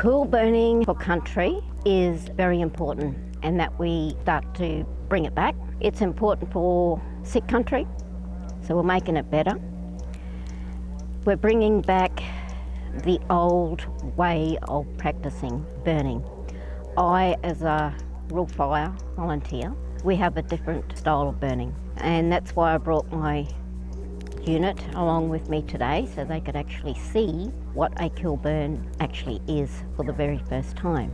Cool burning for country is very important, and that we start to bring it back. It's important for sick country, so we're making it better. We're bringing back the old way of practicing burning. I, as a rural fire volunteer, we have a different style of burning, and that's why I brought my unit along with me today, so they could actually see what a cool burn actually is for the very first time.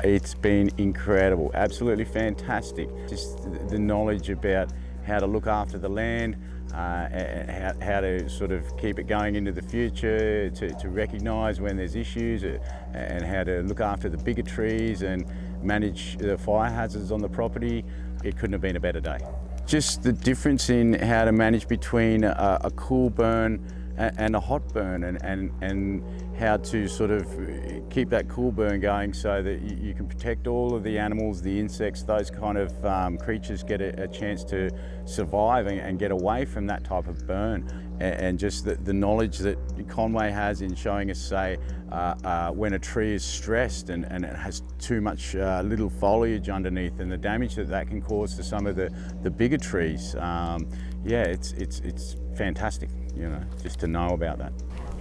It's been incredible, absolutely fantastic. Just the knowledge about how to look after the land, how to sort of keep it going into the future, to recognise when there's issues, and how to look after the bigger trees and manage the fire hazards on the property. It couldn't have been a better day. Just the difference in how to manage between a cool burn and a hot burn, and how to sort of keep that cool burn going so that you can protect all of the animals, the insects, those kind of creatures get a chance to survive and get away from that type of burn. And just the knowledge that Conway has in showing us, say, when a tree is stressed and it has too much little foliage underneath, and the damage that can cause to some of the bigger trees. Yeah, it's fantastic, you know, just to know about that.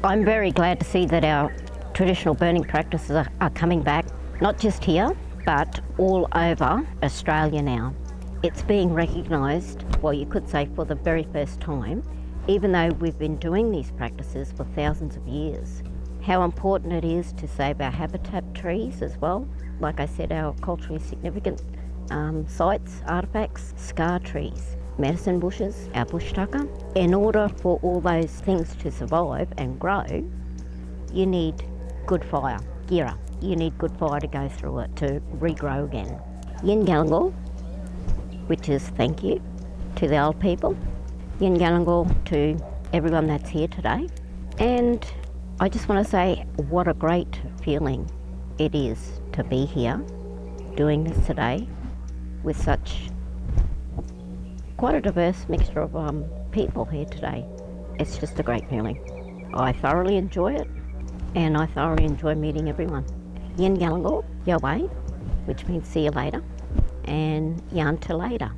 I'm very glad to see that our traditional burning practices are coming back, not just here, but all over Australia now. It's being recognised, well, you could say for the very first time, even though we've been doing these practices for thousands of years. How important it is to save our habitat trees as well. Like I said, our culturally significant sites, artefacts, scar trees, medicine bushes, our bush tucker. In order for all those things to survive and grow, you need good fire, gira. You need good fire to go through it, to regrow again. Yin Galangal, which is thank you to the old people. Yin Galangal to everyone that's here today. And I just want to say what a great feeling it is to be here doing this today with such quite a diverse mixture of people here today. It's just a great feeling. I thoroughly enjoy it, and I thoroughly enjoy meeting everyone. Yin Galangal, Yaway, which means see you later, and Yan to later.